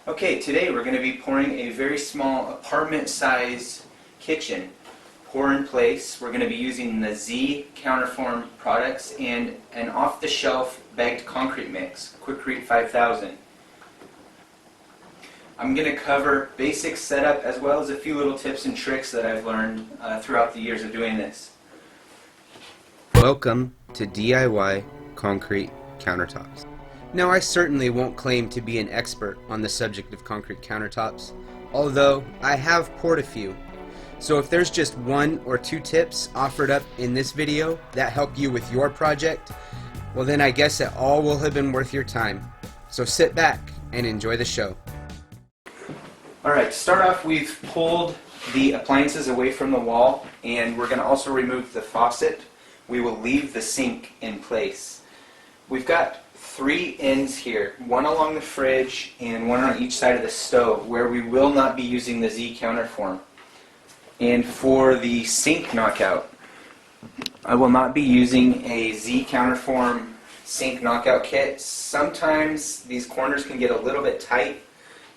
Okay, today we're going to be pouring a very small apartment-size kitchen pour in place. We're going to be using the Zcounterform products and an off-the-shelf bagged concrete mix, Quikrete 5000. I'm going to cover basic setup as well as a few little tips and tricks that I've learned throughout the years of doing this. Welcome to DIY Concrete Countertops. Now, I certainly won't claim to be an expert on the subject of concrete countertops, although I have poured a few. So if there's just one or two tips offered up in this video that help you with your project, well then I guess it all will have been worth your time. So sit back and enjoy the show. Alright, to start off, we've pulled the appliances away from the wall, and we're going to also remove the faucet. We will leave the sink in place. We've got three ends here, one along the fridge and one on each side of the stove, where we will not be using the Zcounterform. And for the sink knockout, I will not be using a Zcounterform sink knockout kit. Sometimes these corners can get a little bit tight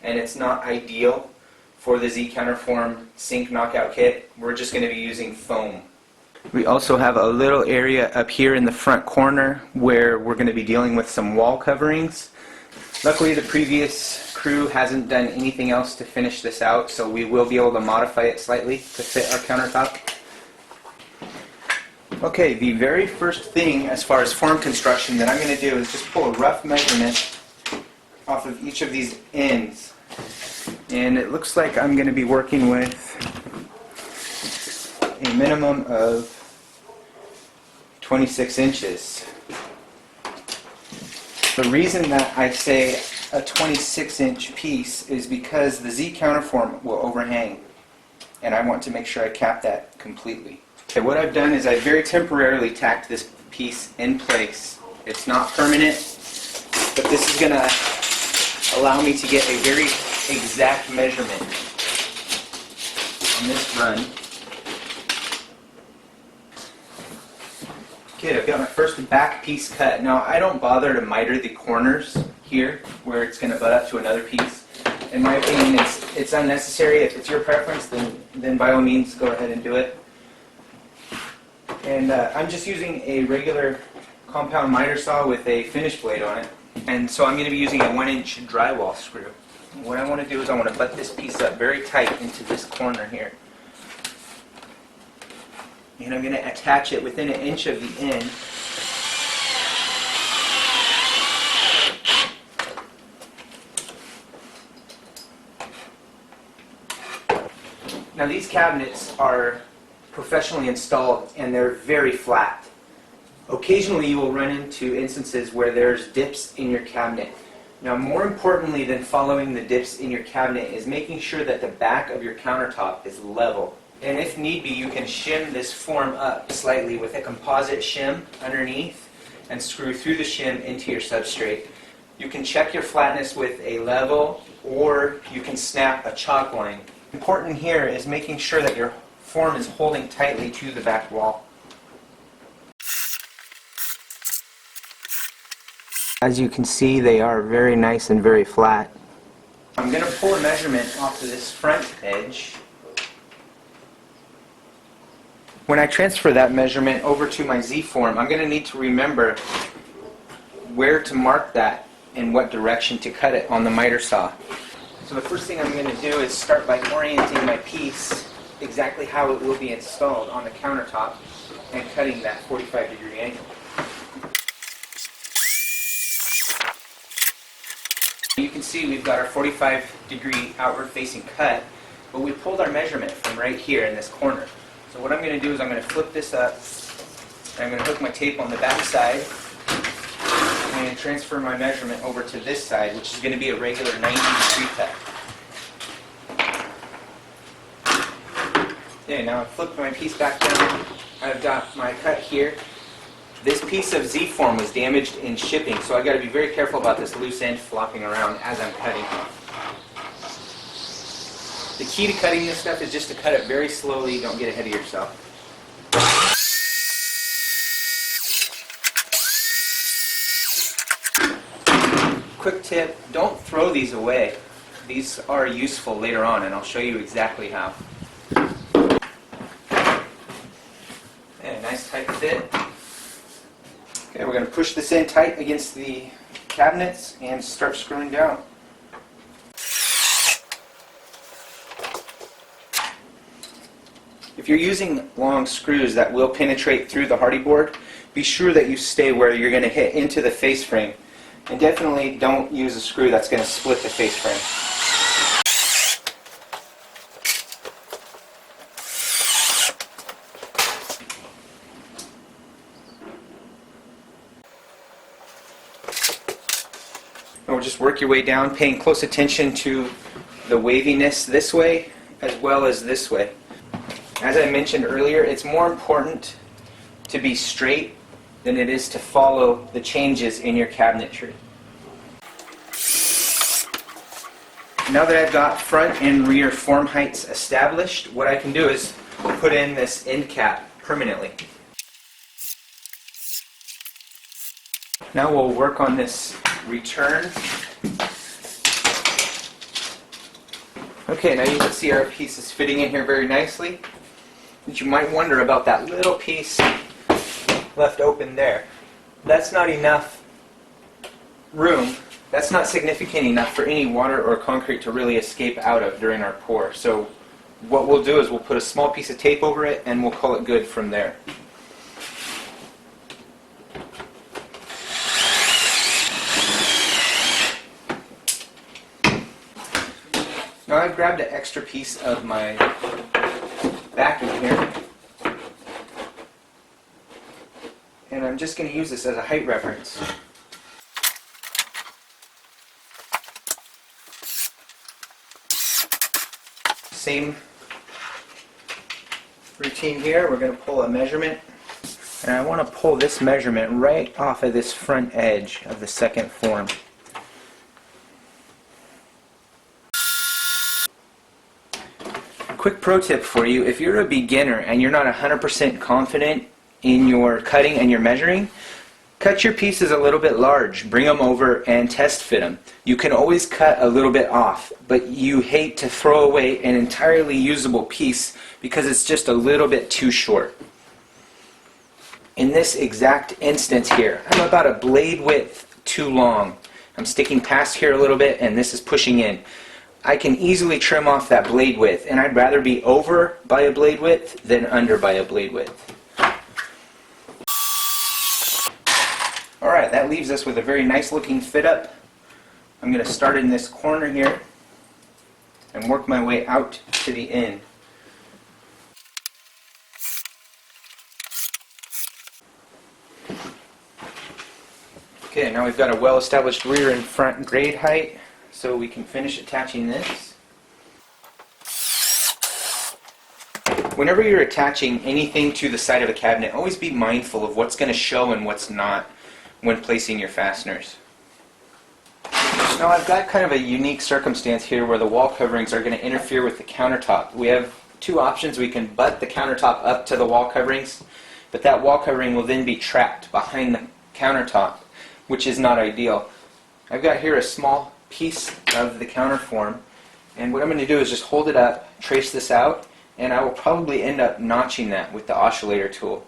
and it's not ideal for the Zcounterform sink knockout kit. We're just going to be using foam. We also have a little area up here in the front corner where we're going to be dealing with some wall coverings. Luckily, the previous crew hasn't done anything else to finish this out, so we will be able to modify it slightly to fit our countertop. Okay, the very first thing as far as form construction that I'm going to do is just pull a rough measurement off of each of these ends. And it looks like I'm going to be working with a minimum of 26 inches. The reason that I say a 26-inch piece is because the Zcounterform will overhang, and I want to make sure I cap that completely. Okay, what I've done is I very temporarily tacked this piece in place. It's not permanent, but this is going to allow me to get a very exact measurement on this run. Okay, I've got my first back piece cut. Now, I don't bother to miter the corners here where it's going to butt up to another piece. In my opinion, it's unnecessary. If it's your preference, then by all means go ahead and do it. And I'm just using a regular compound miter saw with a finish blade on it. And so I'm going to be using a 1-inch drywall screw. What I want to do is I want to butt this piece up very tight into this corner here. And I'm going to attach it within 1 inch of the end. Now, these cabinets are professionally installed and they're very flat. Occasionally you will run into instances where there's dips in your cabinet. Now, more importantly than following the dips in your cabinet is making sure that the back of your countertop is level. And if need be, you can shim this form up slightly with a composite shim underneath and screw through the shim into your substrate. You can check your flatness with a level, or you can snap a chalk line. Important here is making sure that your form is holding tightly to the back wall. As you can see, they are very nice and very flat. I'm going to pull a measurement off of this front edge. When I transfer that measurement over to my Z-form, I'm going to need to remember where to mark that and what direction to cut it on the miter saw. So the first thing I'm going to do is start by orienting my piece exactly how it will be installed on the countertop and cutting that 45-degree angle. You can see we've got our 45-degree outward-facing cut, but we pulled our measurement from right here in this corner. So what I'm going to do is I'm going to flip this up, and I'm going to hook my tape on the back side and transfer my measurement over to this side, which is going to be a regular 90-degree cut. Okay, now I've flipped my piece back down. I've got my cut here. This piece of Z-form was damaged in shipping, so I've got to be very careful about this loose end flopping around as I'm cutting. The key to cutting this stuff is just to cut it very slowly. Don't get ahead of yourself. Quick tip, don't throw these away. These are useful later on, and I'll show you exactly how. And nice tight fit. Okay, we're going to push this in tight against the cabinets and start screwing down. If you're using long screws that will penetrate through the hardy board, be sure that you stay where you're going to hit into the face frame. And definitely don't use a screw that's going to split the face frame. Or just work your way down, paying close attention to the waviness this way as well as this way. As I mentioned earlier, it's more important to be straight than it is to follow the changes in your cabinetry. Now that I've got front and rear form heights established, what I can do is put in this end cap permanently. Now we'll work on this return. Okay, now you can see our piece is fitting in here very nicely. But you might wonder about that little piece left open there. That's not enough room. That's not significant enough for any water or concrete to really escape out of during our pour. So what we'll do is we'll put a small piece of tape over it and we'll call it good from there. Now I've grabbed an extra piece of my vacuum here, and I'm just going to use this as a height reference. Same routine here. We're going to pull a measurement, and I want to pull this measurement right off of this front edge of the second form. Quick pro tip for you: if you're a beginner and you're not 100% confident in your cutting and your measuring, cut your pieces a little bit large, bring them over and test fit them. You can always cut a little bit off, but you hate to throw away an entirely usable piece because it's just a little bit too short. In this exact instance here, I'm about a blade width too long. I'm sticking past here a little bit and this is pushing in. I can easily trim off that blade width, and I'd rather be over by a blade width than under by a blade width. Alright, that leaves us with a very nice looking fit up. I'm going to start in this corner here and work my way out to the end. Okay, now we've got a well-established rear and front grade height, so we can finish attaching this. Whenever you're attaching anything to the side of a cabinet, always be mindful of what's going to show and what's not when placing your fasteners. Now I've got kind of a unique circumstance here where the wall coverings are going to interfere with the countertop. We have two options. We can butt the countertop up to the wall coverings, but that wall covering will then be trapped behind the countertop, which is not ideal. I've got here a small piece of the counterform, and what I'm going to do is just hold it up, trace this out, and I will probably end up notching that with the oscillator tool.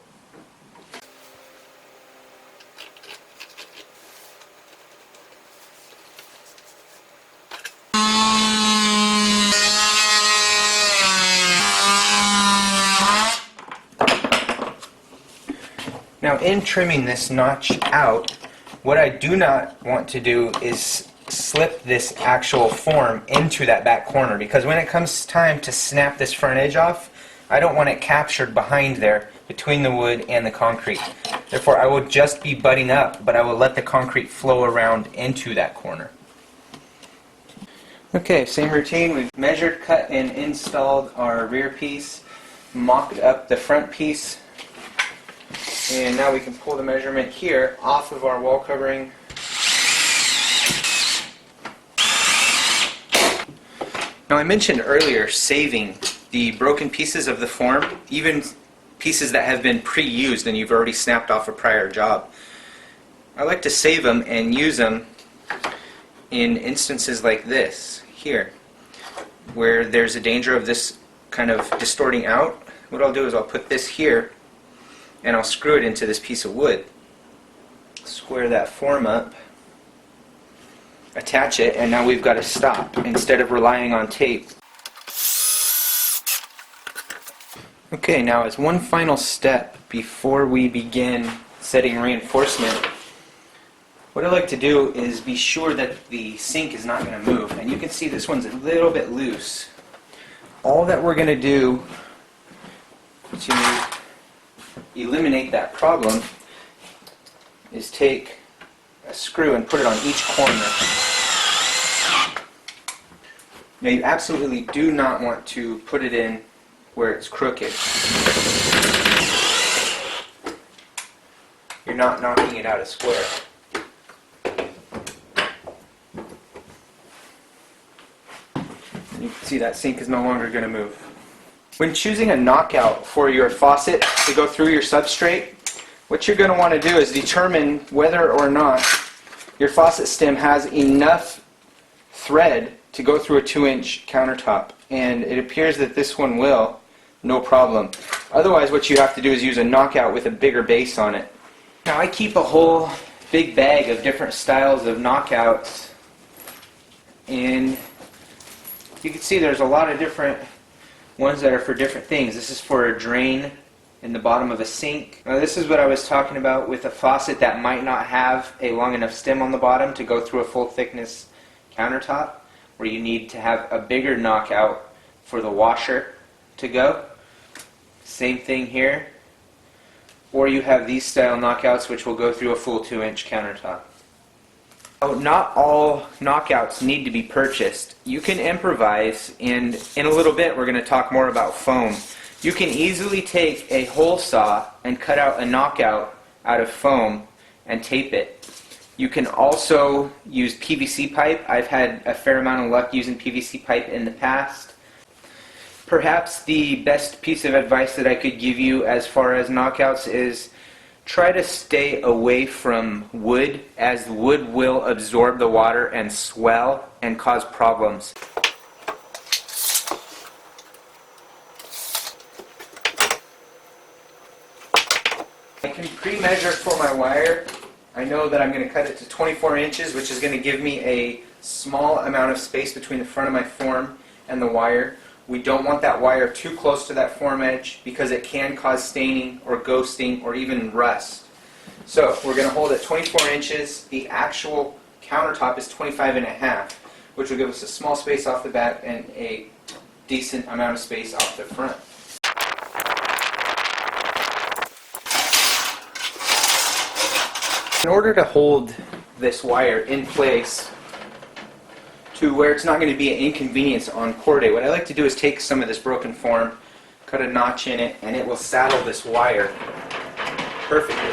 Now in trimming this notch out, what I do not want to do is slip this actual form into that back corner, because when it comes time to snap this front edge off, I don't want it captured behind there between the wood and the concrete. Therefore I will just be butting up, but I will let the concrete flow around into that corner. Okay, same routine. We've measured, cut, and installed our rear piece, mocked up the front piece, and now we can pull the measurement here off of our wall covering. Now I mentioned earlier saving the broken pieces of the form, even pieces that have been pre-used and you've already snapped off a prior job. I like to save them and use them in instances like this. here where there's a danger of this kind of distorting out. What I'll do is I'll put this here and I'll screw it into this piece of wood. Square that form up, attach it, and now we've got to stop instead of relying on tape. Okay, now as one final step before we begin setting reinforcement, what I like to do is be sure that the sink is not going to move. And you can see this one's a little bit loose. All that we're going to do to eliminate that problem is take a screw and put it on each corner. Now you absolutely do not want to put it in where it's crooked. You're not knocking it out of square. You can see that sink is no longer going to move. When choosing a knockout for your faucet to go through your substrate, what you're going to want to do is determine whether or not your faucet stem has enough thread to go through a 2-inch countertop. And it appears that this one will, no problem. Otherwise, what you have to do is use a knockout with a bigger base on it. Now I keep a whole big bag of different styles of knockouts, and you can see there's a lot of different ones that are for different things. This is for a drain in the bottom of a sink. Now this is what I was talking about with a faucet that might not have a long enough stem on the bottom to go through a full thickness countertop, where you need to have a bigger knockout for the washer to go. Same thing here. Or you have these style knockouts which will go through a full 2-inch countertop. Now, not all knockouts need to be purchased. You can improvise, and in a little bit we're going to talk more about foam. You can easily take a hole saw and cut out a knockout out of foam and tape it. You can also use PVC pipe. I've had a fair amount of luck using PVC pipe in the past. Perhaps the best piece of advice that I could give you as far as knockouts is try to stay away from wood, as wood will absorb the water and swell and cause problems. I can pre-measure for my wire. I know that I'm going to cut it to 24 inches, which is going to give me a small amount of space between the front of my form and the wire. We don't want that wire too close to that form edge because it can cause staining or ghosting or even rust. So we're going to hold it 24 inches. The actual countertop is 25.5, which will give us a small space off the back and a decent amount of space off the front. In order to hold this wire in place to where it's not going to be an inconvenience on core day, what I like to do is take some of this broken form, cut a notch in it, and it will saddle this wire perfectly.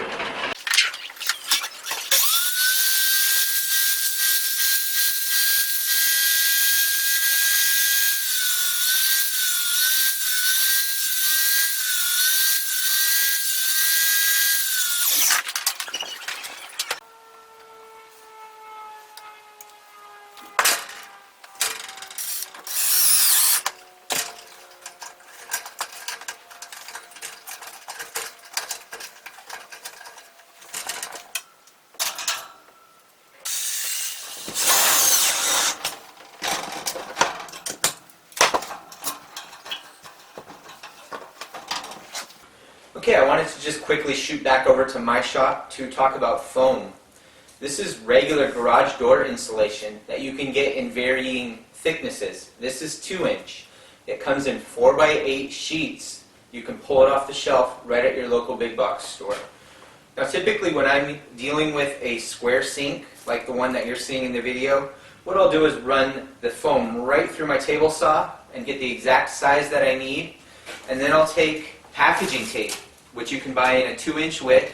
Okay, I wanted to just quickly shoot back over to my shop to talk about foam. This is regular garage door insulation that you can get in varying thicknesses. This is 2-inch. It comes in 4x8 sheets. You can pull it off the shelf right at your local big box store. Now typically when I'm dealing with a square sink, like the one that you're seeing in the video, what I'll do is run the foam right through my table saw and get the exact size that I need, and then I'll take packaging tape, which you can buy in a 2-inch width,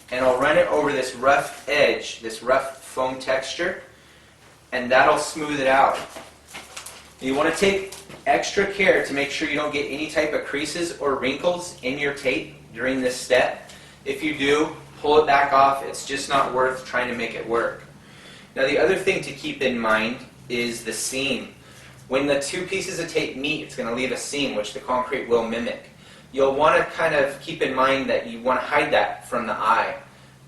and I'll run it over this rough edge, this rough foam texture, and that'll smooth it out. You want to take extra care to make sure you don't get any type of creases or wrinkles in your tape during this step. If you do, pull it back off. It's just not worth trying to make it work. Now the other thing to keep in mind is the seam. When the two pieces of tape meet, it's going to leave a seam, which the concrete will mimic. You'll want to kind of keep in mind that you want to hide that from the eye.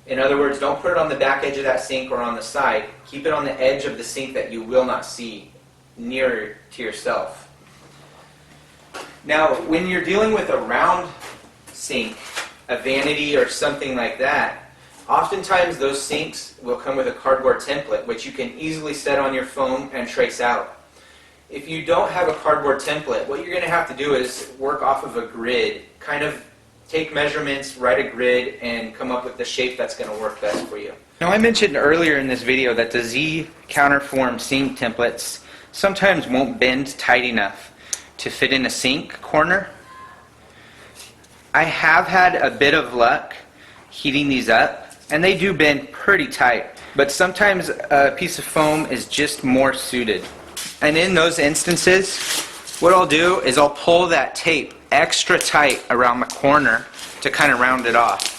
In other words, don't put it on the back edge of that sink or on the side. Keep it on the edge of the sink that you will not see, nearer to yourself. Now, when you're dealing with a round sink, a vanity or something like that, oftentimes those sinks will come with a cardboard template, which you can easily set on your phone and trace out. If you don't have a cardboard template, what you're going to have to do is work off of a grid, kind of take measurements, write a grid, and come up with the shape that's going to work best for you. Now, I mentioned earlier in this video that the Zcounterform sink templates sometimes won't bend tight enough to fit in a sink corner. I have had a bit of luck heating these up, and they do bend pretty tight, but sometimes a piece of foam is just more suited. And in those instances, what I'll do is I'll pull that tape extra tight around the corner to kind of round it off.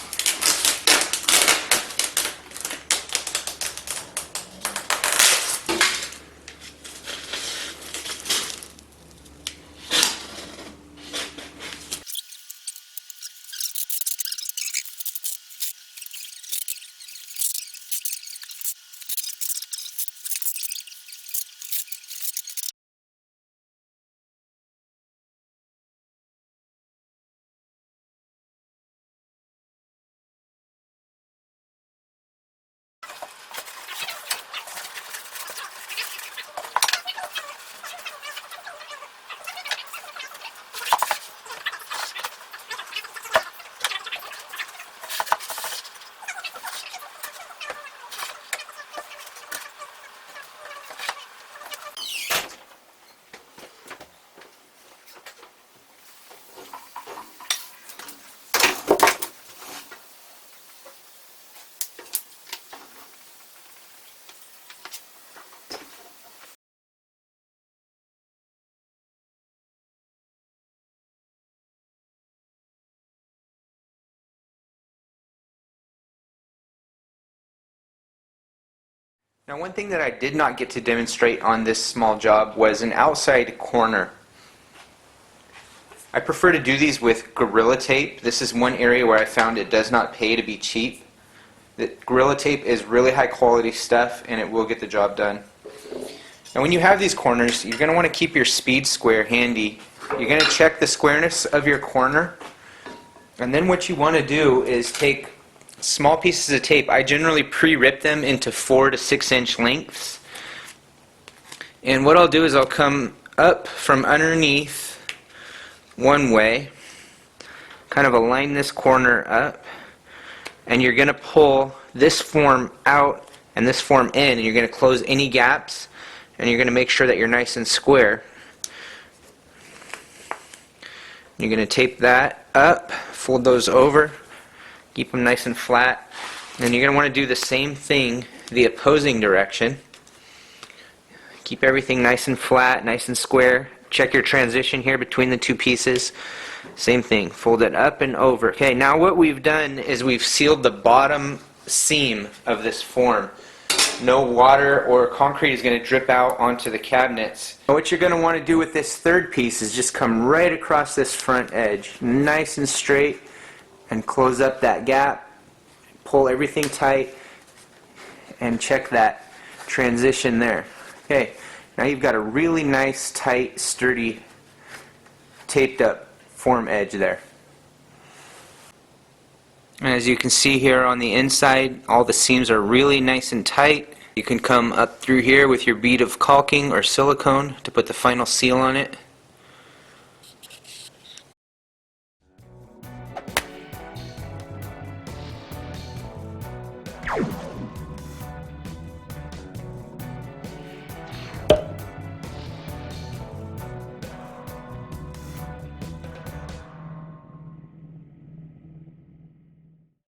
Now, one thing that I did not get to demonstrate on this small job was an outside corner. I prefer to do these with Gorilla Tape. This is one area where I found it does not pay to be cheap. The Gorilla Tape is really high quality stuff, and it will get the job done. Now, when you have these corners, you're going to want to keep your speed square handy. You're going to check the squareness of your corner, and then what you want to do is take small pieces of tape. I generally pre-rip them into 4 to 6 inch lengths. And what I'll do is I'll come up from underneath one way, kind of align this corner up, and you're going to pull this form out and this form in, and you're going to close any gaps, and you're going to make sure that you're nice and square. You're going to tape that up, fold those over, keep them nice and flat. And you're going to want to do the same thing the opposing direction. Keep everything nice and flat, nice and square. Check your transition here between the two pieces. Same thing, fold it up and over. Okay, now what we've done is we've sealed the bottom seam of this form. No water or concrete is going to drip out onto the cabinets. What you're going to want to do with this third piece is just come right across this front edge, nice and straight, and close up that gap, pull everything tight, and check that transition there. Okay, now you've got a really nice, tight, sturdy, taped up form edge there. And as you can see here on the inside, all the seams are really nice and tight. You can come up through here with your bead of caulking or silicone to put the final seal on it.